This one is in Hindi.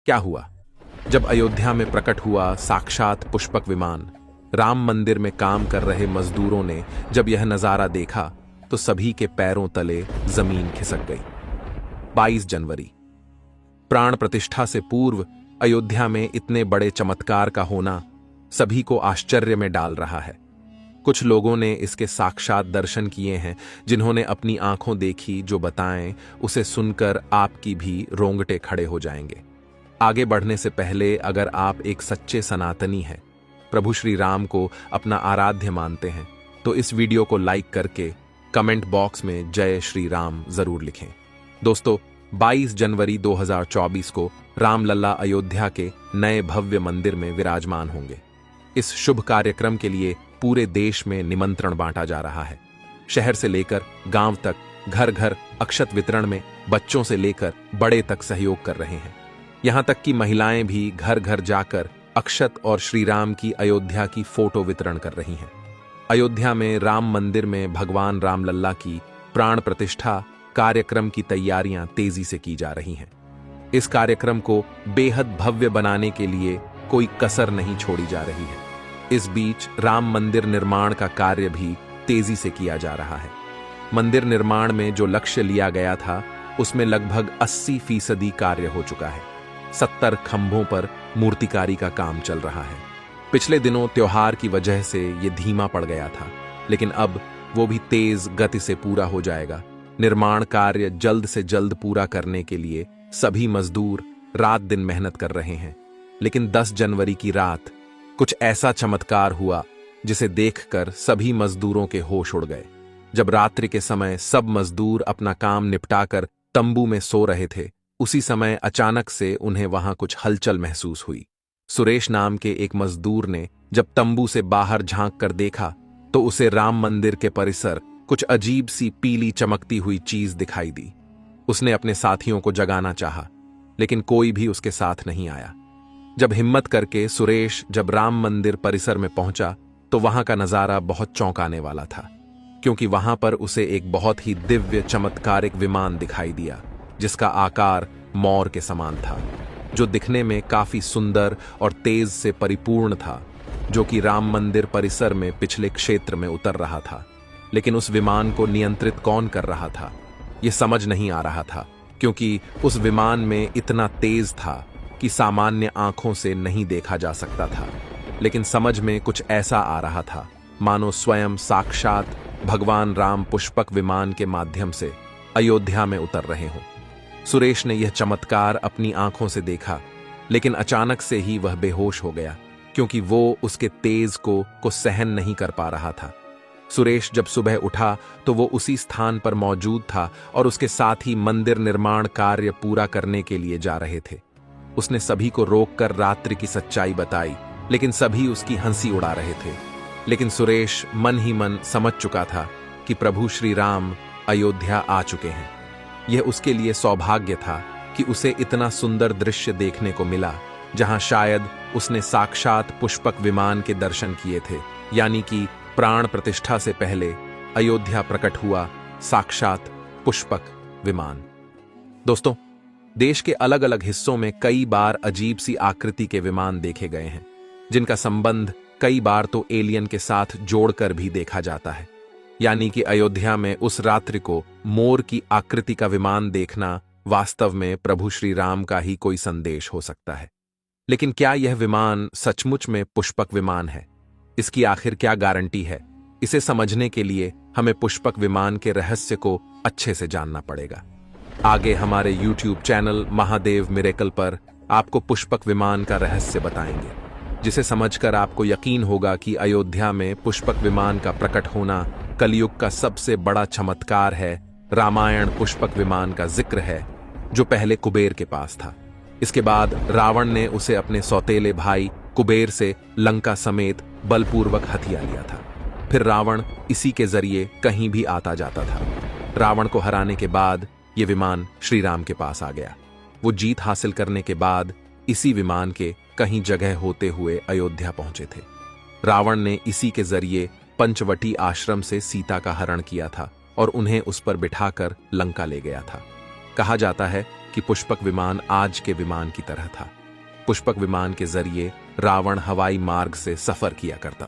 क्या हुआ? जब अयोध्या में प्रकट हुआ साक्षात पुष्पक विमान, राम मंदिर में काम कर रहे मजदूरों ने जब यह नजारा देखा तो सभी के पैरों तले जमीन खिसक गई। 22 जनवरी, प्राण प्रतिष्ठा से पूर्व अयोध्या में इतने बड़े चमत्कार का होना सभी को आश्चर्य में डाल रहा है। कुछ लोगों ने इसके साक्षात दर्शन किए हैं, जिन्होंने अपनी आंखों देखी जो बताएं, उसे सुनकर आपकी भी रोंगटे खड़े हो जाएंगे। आगे बढ़ने से पहले अगर आप एक सच्चे सनातनी हैं, प्रभु श्री राम को अपना आराध्य मानते हैं, तो इस वीडियो को लाइक करके कमेंट बॉक्स में जय श्री राम जरूर लिखें। दोस्तों, 22 जनवरी 2024 को रामलला अयोध्या के नए भव्य मंदिर में विराजमान होंगे। इस शुभ कार्यक्रम के लिए पूरे देश में निमंत्रण बांटा जा रहा है। शहर से लेकर गांव तक, घर घर अक्षत वितरण में बच्चों से लेकर बड़े तक सहयोग कर रहे हैं। यहां तक कि महिलाएं भी घर घर जाकर अक्षत और श्री राम की अयोध्या की फोटो वितरण कर रही हैं। अयोध्या में राम मंदिर में भगवान रामलल्ला की प्राण प्रतिष्ठा कार्यक्रम की तैयारियां तेजी से की जा रही हैं। इस कार्यक्रम को बेहद भव्य बनाने के लिए कोई कसर नहीं छोड़ी जा रही है। इस बीच राम मंदिर निर्माण का कार्य भी तेजी से किया जा रहा है। मंदिर निर्माण में जो लक्ष्य लिया गया था, उसमें लगभग 80% कार्य हो चुका है। 70 खंभों पर मूर्तिकारी का काम चल रहा है। पिछले दिनों त्योहार की वजह से ये धीमा पड़ गया था, लेकिन अब वो भी तेज गति से पूरा हो जाएगा। निर्माण कार्य जल्द से जल्द पूरा करने के लिए सभी मजदूर रात दिन मेहनत कर रहे हैं। लेकिन 10 जनवरी की रात कुछ ऐसा चमत्कार हुआ जिसे देखकर सभी मजदूरों के होश उड़ गए। जब रात्रि के समय सब मजदूर अपना काम निपटाकर तंबू में सो रहे थे, उसी समय अचानक से उन्हें वहां कुछ हलचल महसूस हुई। सुरेश नाम के एक मजदूर ने जब तंबू से बाहर झांक कर देखा तो उसे राम मंदिर के परिसर कुछ अजीब सी पीली चमकती हुई चीज दिखाई दी। उसने अपने साथियों को जगाना चाहा, लेकिन कोई भी उसके साथ नहीं आया। जब हिम्मत करके सुरेश जब राम मंदिर परिसर में पहुंचा तो वहां का नजारा बहुत चौंकाने वाला था, क्योंकि वहां पर उसे एक बहुत ही दिव्य चमत्कारिक विमान दिखाई दिया, जिसका आकार मोर के समान था, जो दिखने में काफी सुंदर और तेज से परिपूर्ण था, जो कि राम मंदिर परिसर में पिछले क्षेत्र में उतर रहा था। लेकिन उस विमान को नियंत्रित कौन कर रहा था, यह समझ नहीं आ रहा था, क्योंकि उस विमान में इतना तेज था कि सामान्य आंखों से नहीं देखा जा सकता था। लेकिन समझ में कुछ ऐसा आ रहा था मानो स्वयं साक्षात भगवान राम पुष्पक विमान के माध्यम से अयोध्या में उतर रहे हों। सुरेश ने यह चमत्कार अपनी आंखों से देखा, लेकिन अचानक से ही वह बेहोश हो गया, क्योंकि वो उसके तेज को सहन नहीं कर पा रहा था। सुरेश जब सुबह उठा तो वो उसी स्थान पर मौजूद था और उसके साथ ही मंदिर निर्माण कार्य पूरा करने के लिए जा रहे थे। उसने सभी को रोककर रात्रि की सच्चाई बताई, लेकिन सभी उसकी हंसी उड़ा रहे थे। लेकिन सुरेश मन ही मन समझ चुका था कि प्रभु श्री राम अयोध्या आ चुके हैं। यह उसके लिए सौभाग्य था कि उसे इतना सुंदर दृश्य देखने को मिला, जहां शायद उसने साक्षात पुष्पक विमान के दर्शन किए थे, यानी कि प्राण प्रतिष्ठा से पहले अयोध्या प्रकट हुआ साक्षात पुष्पक विमान। दोस्तों, देश के अलग अलग हिस्सों में कई बार अजीब सी आकृति के विमान देखे गए हैं, जिनका संबंध कई बार तो एलियन के साथ जोड़कर भी देखा जाता है। यानी कि अयोध्या में उस रात्रि को मोर की आकृति का विमान देखना वास्तव में प्रभु श्री राम का ही कोई संदेश हो सकता है। लेकिन क्या यह विमान सचमुच में पुष्पक विमान है? इसकी आखिर क्या गारंटी है? इसे समझने के लिए हमें पुष्पक विमान के रहस्य को अच्छे से जानना पड़ेगा। आगे हमारे YouTube चैनल महादेव मिरेकल पर आपको पुष्पक विमान का रहस्य बताएंगे, जिसे समझकर आपको यकीन होगा कि अयोध्या में पुष्पक विमान का प्रकट होना कलयुग का सबसे बड़ा चमत्कार है। रामायण पुष्पक विमान का जिक्र है, जो पहले कुबेर के पास था। इसके बाद रावण ने उसे अपने सौतेले भाई कुबेर से लंका समेत बलपूर्वक हथिया लिया था। फिर रावण इसी के जरिए कहीं भी आता जाता था। रावण को हराने के बाद यह विमान श्री राम के पास आ गया। वो जीत हासिल करने के बाद इसी विमान के कहीं जगह होते हुए अयोध्या पहुंचे थे। रावण ने इसी के जरिए पंचवटी आश्रम से सीता का हरण किया था और उन्हें उस पर बिठाकर लंका ले गया था। कहा जाता है कि पुष्पक विमान आज के विमान की तरह था। पुष्पक विमान के जरिए रावण हवाई मार्ग से सफर किया करता।